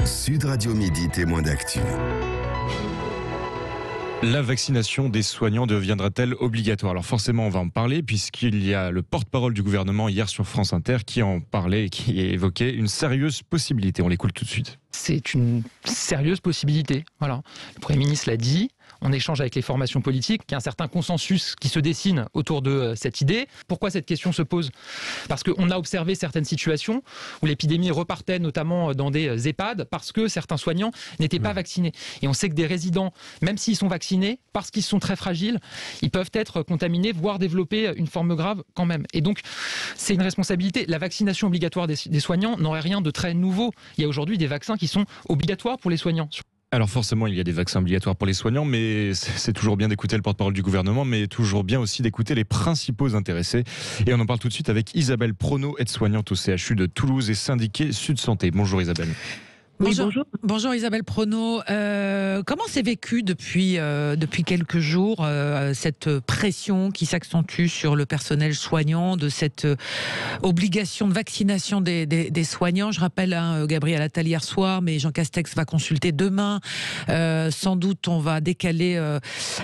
Sud Radio Midi, témoin d'actu. La vaccination des soignants deviendra-t-elle obligatoire? Alors forcément, on va en parler puisqu'il y a le porte-parole du gouvernement hier sur France Inter qui en parlait et qui évoquait une sérieuse possibilité. On l'écoute tout de suite. C'est une sérieuse possibilité. Voilà. Le Premier ministre l'a dit. On échange avec les formations politiques. Il y a un certain consensus qui se dessine autour de cette idée. Pourquoi cette question se pose? Parce qu'on a observé certaines situations où l'épidémie repartait, notamment dans des EHPAD, parce que certains soignants n'étaient pas vaccinés. Et on sait que des résidents, même s'ils sont vaccinés, parce qu'ils sont très fragiles, ils peuvent être contaminés, voire développer une forme grave quand même. Et donc, c'est une responsabilité. La vaccination obligatoire des soignants n'aurait rien de très nouveau. Il y a aujourd'hui des vaccins qui sont obligatoires pour les soignants. Alors forcément, il y a des vaccins obligatoires pour les soignants, mais c'est toujours bien d'écouter le porte-parole du gouvernement, mais toujours bien aussi d'écouter les principaux intéressés. Et on en parle tout de suite avec Isabelle Prono, aide-soignante au CHU de Toulouse et syndiquée Sud Santé. Bonjour Isabelle. Bonjour. Oui, bonjour Isabelle Prono. Comment c'est vécu depuis quelques jours cette pression qui s'accentue sur le personnel soignant, de cette obligation de vaccination des soignants? Je rappelle, Gabriel Attal hier soir, mais Jean Castex va consulter demain. Sans doute, on va décaler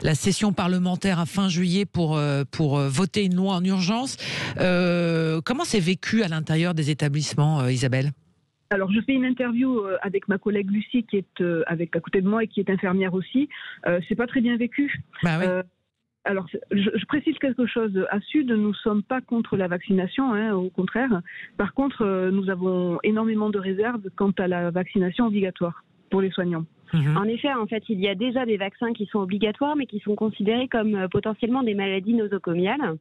la session parlementaire à fin juillet pour voter une loi en urgence. Comment c'est vécu à l'intérieur des établissements, Isabelle? Alors, je fais une interview avec ma collègue Lucie qui est à côté de moi et qui est infirmière aussi. C'est pas très bien vécu. Bah oui. Alors, je précise quelque chose. À Sud, nous ne sommes pas contre la vaccination, au contraire. Par contre, nous avons énormément de réserves quant à la vaccination obligatoire pour les soignants. En effet, il y a déjà des vaccins qui sont obligatoires, mais qui sont considérés comme potentiellement des maladies nosocomiales.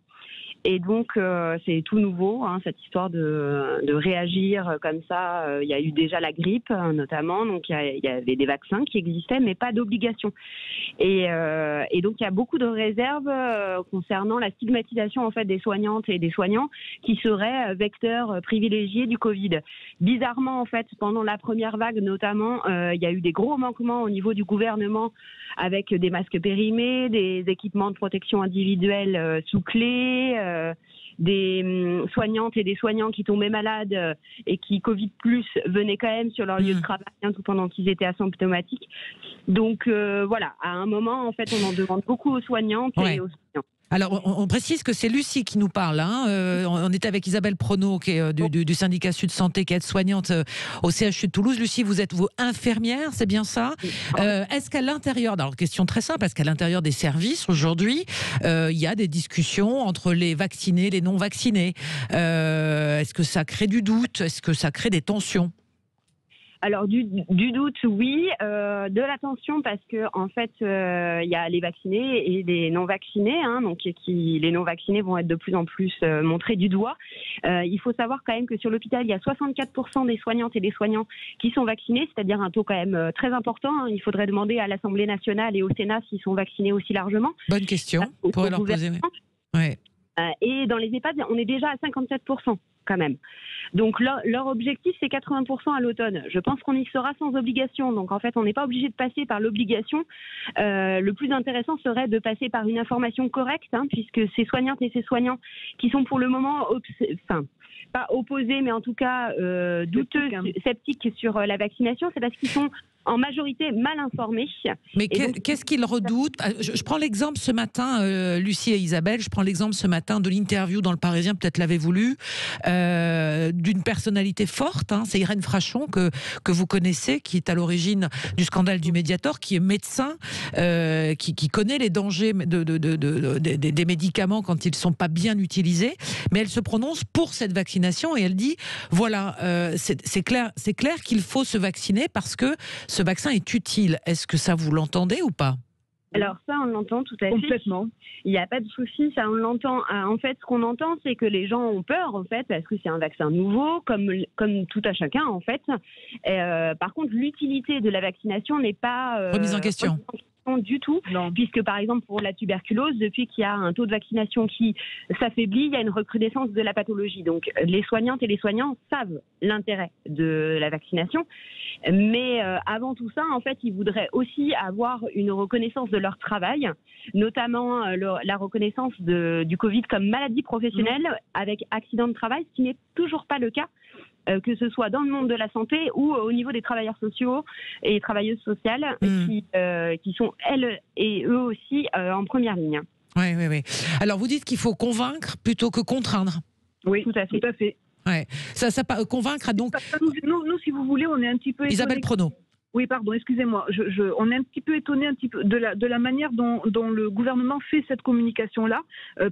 Et donc, c'est tout nouveau, cette histoire de réagir comme ça. Il y a eu déjà la grippe, notamment. Donc, il y avait des vaccins qui existaient, mais pas d'obligation. Et donc, il y a beaucoup de réserves concernant la stigmatisation, des soignantes et des soignants qui seraient vecteurs privilégiés du Covid. Bizarrement, pendant la première vague, notamment, il y a eu des gros manquements au niveau du gouvernement avec des masques périmés, des équipements de protection individuelle sous clé, des soignantes et des soignants qui tombaient malades et qui, Covid+, venaient quand même sur leur lieu de travail tout pendant qu'ils étaient asymptomatiques. Donc voilà, à un moment, on en demande beaucoup aux soignantes et aux soignants. Alors, on précise que c'est Lucie qui nous parle. On est avec Isabelle Prono, qui est du syndicat Sud Santé, qui est aide-soignante au CHU de Toulouse. Lucie, vous êtes infirmière, c'est bien ça? Est-ce qu'à l'intérieur, alors question très simple, est-ce qu'à l'intérieur des services, aujourd'hui, il y a des discussions entre les vaccinés, les non-vaccinés? Est-ce que ça crée du doute? Est-ce que ça crée des tensions? Alors du doute, oui, de la tension parce que il y a les vaccinés et les non vaccinés, donc les non vaccinés vont être de plus en plus montrés du doigt. Il faut savoir quand même que sur l'hôpital, il y a 64% des soignantes et des soignants qui sont vaccinés, c'est-à-dire un taux quand même très important. Il faudrait demander à l'Assemblée nationale et au Sénat s'ils sont vaccinés aussi largement. Bonne question. On pourrait leur poser. Ouais. Et dans les EHPAD, on est déjà à 57%. Quand même. Donc leur objectif, c'est 80% à l'automne. Je pense qu'on y sera sans obligation. Donc on n'est pas obligé de passer par l'obligation. Le plus intéressant serait de passer par une information correcte, puisque ces soignantes et ces soignants qui sont pour le moment pas opposés, mais en tout cas douteux, sceptiques sur la vaccination, c'est parce qu'ils sont en majorité mal informés. Mais qu'est-ce qu'ils redoutent? Je prends l'exemple ce matin, Lucie et Isabelle, je prends l'exemple ce matin de l'interview dans Le Parisien, peut-être l'avez-vous lu, d'une personnalité forte, c'est Irène Frachon, que vous connaissez, qui est à l'origine du scandale du Mediator, qui est médecin, qui connaît les dangers des médicaments quand ils ne sont pas bien utilisés, mais elle se prononce pour cette vaccination et elle dit, voilà, c'est clair qu'il faut se vacciner parce que ce vaccin est utile. Est-ce que ça, vous l'entendez ou pas? Alors ça, on l'entend tout à fait. Complètement. Il n'y a pas de souci, ça on l'entend. En fait, ce qu'on entend, c'est que les gens ont peur, parce que c'est un vaccin nouveau, comme tout à chacun, par contre, l'utilité de la vaccination n'est pas remise en question. Du tout, puisque par exemple pour la tuberculose, depuis qu'il y a un taux de vaccination qui s'affaiblit, il y a une recrudescence de la pathologie. Donc les soignantes et les soignants savent l'intérêt de la vaccination, mais avant tout ça, ils voudraient aussi avoir une reconnaissance de leur travail, notamment la reconnaissance du Covid comme maladie professionnelle avec accident de travail, ce qui n'est toujours pas le cas. que ce soit dans le monde de la santé ou au niveau des travailleurs sociaux et travailleuses sociales qui sont, elles et eux aussi, en première ligne. Oui. Alors, vous dites qu'il faut convaincre plutôt que contraindre. Oui, Tout à fait. Tout à fait. Ouais. Ça convaincre, donc... Nous, si vous voulez, on est un petit peu... Isabelle Prono. Oui, pardon, excusez-moi. On est un petit peu étonné de la manière dont le gouvernement fait cette communication-là,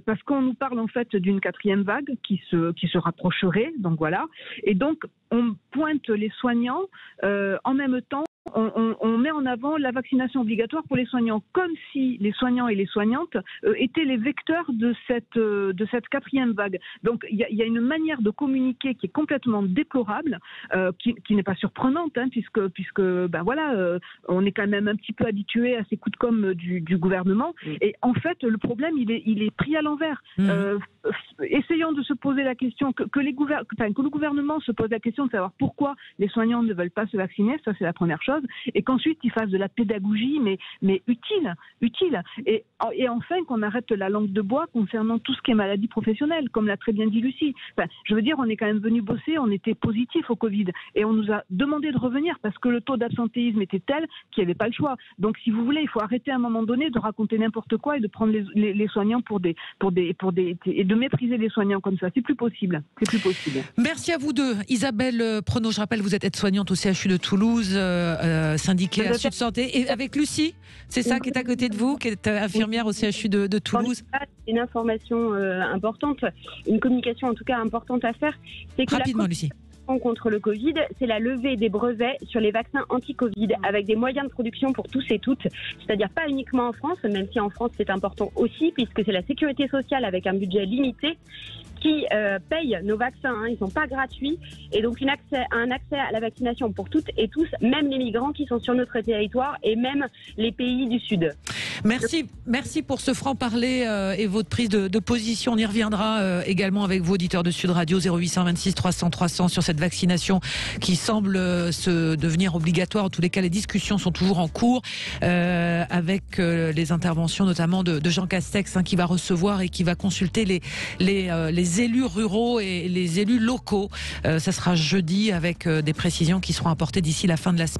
parce qu'on nous parle en fait d'une 4e vague qui se rapprocherait, donc voilà. Et donc, on pointe les soignants en même temps. On met en avant la vaccination obligatoire pour les soignants, comme si les soignants et les soignantes étaient les vecteurs de cette 4e vague. Donc il y a une manière de communiquer qui est complètement déplorable, qui n'est pas surprenante, hein, puisque ben voilà, on est quand même un petit peu habitué à ces coups de com' du gouvernement. Et en fait, le problème il est pris à l'envers. Essayons de se poser la question que le gouvernement se pose la question de savoir pourquoi les soignants ne veulent pas se vacciner. Ça, c'est la première chose. Et qu'ensuite ils fassent de la pédagogie, mais utile. Et enfin qu'on arrête la langue de bois concernant tout ce qui est maladie professionnelle, comme l'a très bien dit Lucie. Enfin, je veux dire, on est quand même venu bosser, on était positif au Covid, et on nous a demandé de revenir parce que le taux d'absentéisme était tel qu'il n'y avait pas le choix. Donc, si vous voulez, il faut arrêter à un moment donné de raconter n'importe quoi et de prendre les soignants pour des et de mépriser les soignants comme ça. C'est plus possible. Merci à vous deux. Isabelle Prono, je rappelle, vous êtes aide-soignante au CHU de Toulouse, syndiquée à Sud Santé, et avec Lucie, c'est ça, qui est à côté de vous, qui est infirmière au CHU de Toulouse. Une information importante, une communication en tout cas importante à faire, c'est que rapidement, Lucie. Contre le Covid, c'est la levée des brevets sur les vaccins anti-Covid avec des moyens de production pour tous et toutes, c'est-à-dire pas uniquement en France, même si en France c'est important aussi, puisque c'est la sécurité sociale avec un budget limité qui paye nos vaccins, hein. Ils ne sont pas gratuits, et donc un accès à la vaccination pour toutes et tous, même les migrants qui sont sur notre territoire et même les pays du Sud. Merci pour ce franc-parler et votre prise de position. On y reviendra également avec vos auditeurs de Sud Radio 0826 300 300 sur cette vaccination qui semble se devenir obligatoire. En tous les cas, les discussions sont toujours en cours avec les interventions notamment de Jean Castex, hein, qui va recevoir et qui va consulter les élus ruraux et les élus locaux. Ça sera jeudi avec des précisions qui seront apportées d'ici la fin de la semaine.